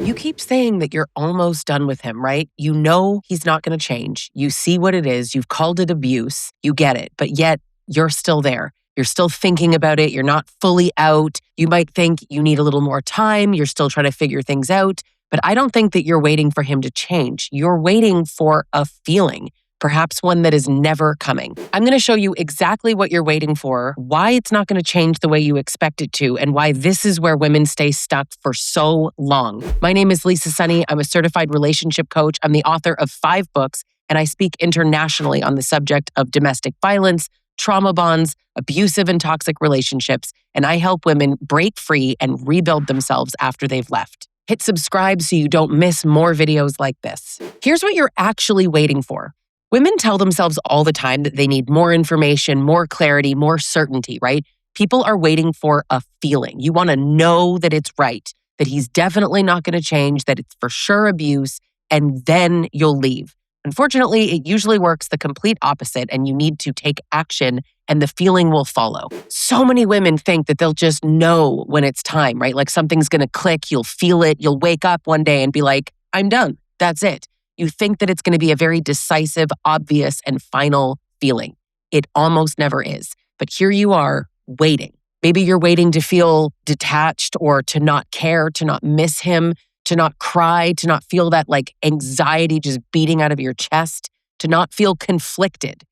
You keep saying that you're almost done with him, right? You know he's not going to change. You see what it is. You've called it abuse. You get it. But yet you're still there. You're still thinking about it. You're not fully out. You might think you need a little more time. You're still trying to figure things out. But I don't think that you're waiting for him to change. You're waiting for a feeling, perhaps one that is never coming. I'm going to show you exactly what you're waiting for, why it's not going to change the way you expect it to, and why this is where women stay stuck for so long. My name is Lisa Sonni. I'm a certified relationship coach. I'm the author of 5 books, and I speak internationally on the subject of domestic violence, trauma bonds, abusive and toxic relationships, and I help women break free and rebuild themselves after they've left. Hit subscribe so you don't miss more videos like this. Here's what you're actually waiting for. Women tell themselves all the time that they need more information, more clarity, more certainty, right? People are waiting for a feeling. You want to know that it's right, that he's definitely not going to change, that it's for sure abuse, and then you'll leave. Unfortunately, it usually works the complete opposite, and you need to take action and the feeling will follow. So many women think that they'll just know when it's time, right? Like something's going to click, you'll feel it, you'll wake up one day and be like, I'm done, that's it. You think that it's going to be a very decisive, obvious, and final feeling. It almost never is. But here you are waiting. Maybe you're waiting to feel detached or to not care, to not miss him, to not cry, to not feel that like anxiety just beating out of your chest, to not feel conflicted.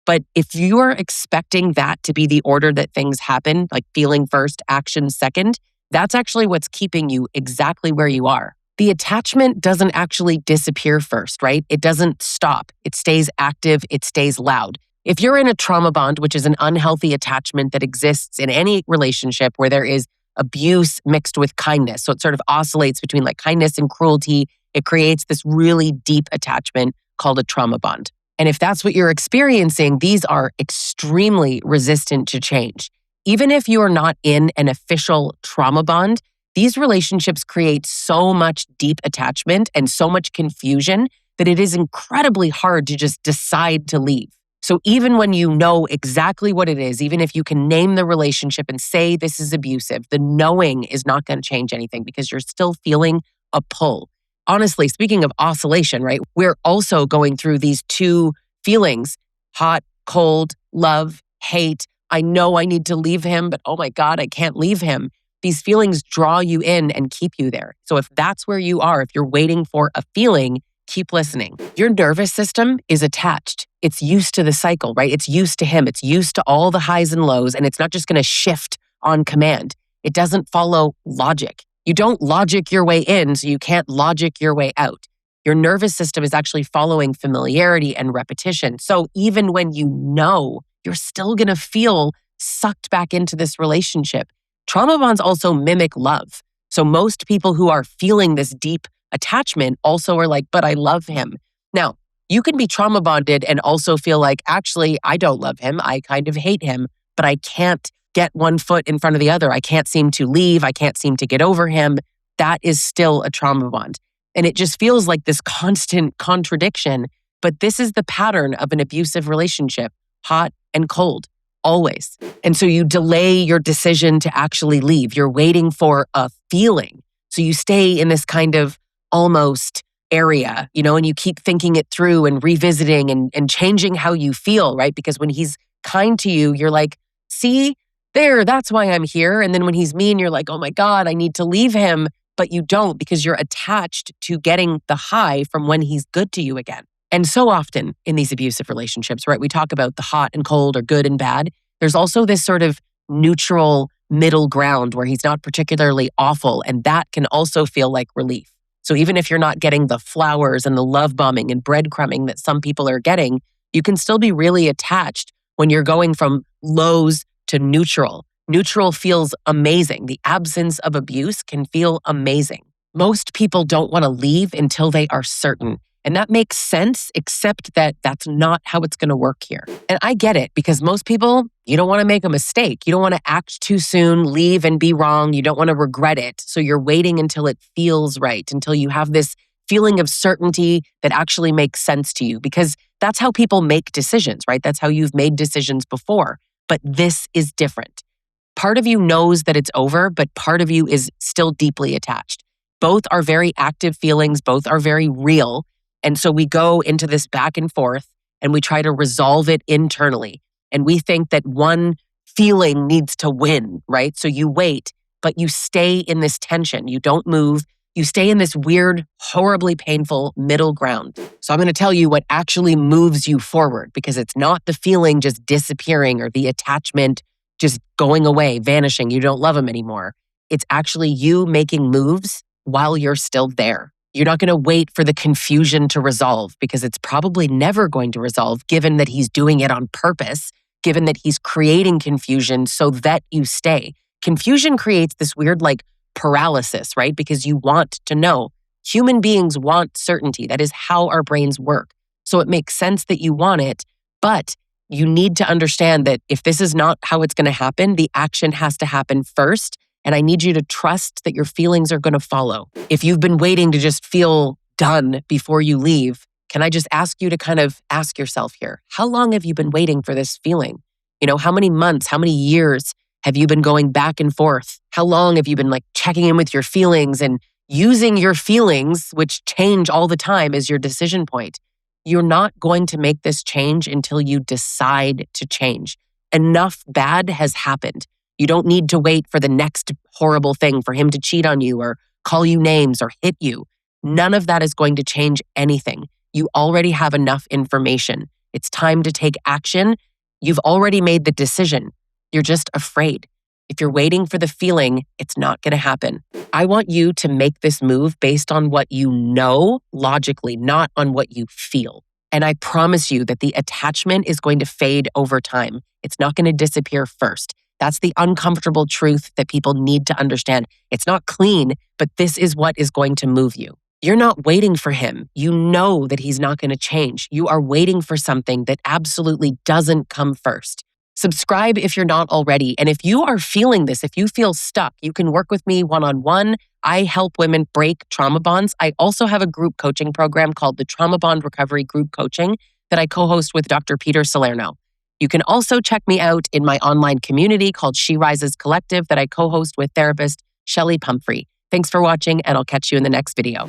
But if you're expecting that to be the order that things happen, like feeling first, action second, that's actually what's keeping you exactly where you are. The attachment doesn't actually disappear first, right? It doesn't stop. It stays active. It stays loud. If you're in a trauma bond, which is an unhealthy attachment that exists in any relationship where there is abuse mixed with kindness, so it sort of oscillates between like kindness and cruelty, it creates this really deep attachment called a trauma bond. And if that's what you're experiencing, these are extremely resistant to change. Even if you are not in an official trauma bond, these relationships create so much deep attachment and so much confusion that it is incredibly hard to just decide to leave. So even when you know exactly what it is, even if you can name the relationship and say this is abusive, the knowing is not going to change anything because you're still feeling a pull. Honestly, speaking of oscillation, right? We're also going through these 2 feelings, hot, cold, love, hate. I know I need to leave him, but oh my God, I can't leave him. These feelings draw you in and keep you there. So if that's where you are, if you're waiting for a feeling, keep listening. Your nervous system is attached. It's used to the cycle, right? It's used to him. It's used to all the highs and lows, and it's not just going to shift on command. It doesn't follow logic. You don't logic your way in, so you can't logic your way out. Your nervous system is actually following familiarity and repetition. So even when you know, you're still going to feel sucked back into this relationship. Trauma bonds also mimic love. So most people who are feeling this deep attachment also are like, but I love him. Now, you can be trauma bonded and also feel like, actually, I don't love him. I kind of hate him, but I can't get one foot in front of the other. I can't seem to leave. I can't seem to get over him. That is still a trauma bond. And it just feels like this constant contradiction. But this is the pattern of an abusive relationship, hot and cold. Always. And so you delay your decision to actually leave. You're waiting for a feeling. So you stay in this kind of almost area, and you keep thinking it through and revisiting and changing how you feel, right? Because when he's kind to you, you're like, see, there, that's why I'm here. And then when he's mean, you're like, oh my God, I need to leave him. But you don't because you're attached to getting the high from when he's good to you again. And so often in these abusive relationships, right, we talk about the hot and cold or good and bad. There's also this sort of neutral middle ground where he's not particularly awful. And that can also feel like relief. So even if you're not getting the flowers and the love bombing and breadcrumbing that some people are getting, you can still be really attached when you're going from lows to neutral. Neutral feels amazing. The absence of abuse can feel amazing. Most people don't want to leave until they are certain. And that makes sense, except that that's not how it's going to work here. And I get it because most people, you don't want to make a mistake. You don't want to act too soon, leave and be wrong. You don't want to regret it. So you're waiting until it feels right, until you have this feeling of certainty that actually makes sense to you because that's how people make decisions, right? That's how you've made decisions before. But this is different. Part of you knows that it's over, but part of you is still deeply attached. Both are very active feelings, both are very real. And so we go into this back and forth and we try to resolve it internally. And we think that one feeling needs to win, right? So you wait, but you stay in this tension. You don't move. You stay in this weird, horribly painful middle ground. So I'm going to tell you what actually moves you forward, because it's not the feeling just disappearing or the attachment just going away, vanishing. You don't love him anymore. It's actually you making moves while you're still there. You're not going to wait for the confusion to resolve, because it's probably never going to resolve, given that he's doing it on purpose, given that he's creating confusion so that you stay. Confusion creates this weird paralysis, right? Because you want to know. Human beings want certainty. That is how our brains work. So it makes sense that you want it, but you need to understand that if this is not how it's going to happen, the action has to happen first. And I need you to trust that your feelings are going to follow. If you've been waiting to just feel done before you leave, can I just ask you to kind of ask yourself here, how long have you been waiting for this feeling? How many months, how many years have you been going back and forth? How long have you been checking in with your feelings and using your feelings, which change all the time, as your decision point? You're not going to make this change until you decide to change. Enough bad has happened. You don't need to wait for the next horrible thing, for him to cheat on you or call you names or hit you. None of that is going to change anything. You already have enough information. It's time to take action. You've already made the decision. You're just afraid. If you're waiting for the feeling, it's not going to happen. I want you to make this move based on what you know logically, not on what you feel. And I promise you that the attachment is going to fade over time. It's not going to disappear first. That's the uncomfortable truth that people need to understand. It's not clean, but this is what is going to move you. You're not waiting for him. You know that he's not going to change. You are waiting for something that absolutely doesn't come first. Subscribe if you're not already. And if you are feeling this, if you feel stuck, you can work with me one-on-one. I help women break trauma bonds. I also have a group coaching program called the Trauma Bond Recovery Group Coaching that I co-host with Dr. Peter Salerno. You can also check me out in my online community called She Rises Collective that I co-host with therapist Shelley Pumphrey. Thanks for watching, and I'll catch you in the next video.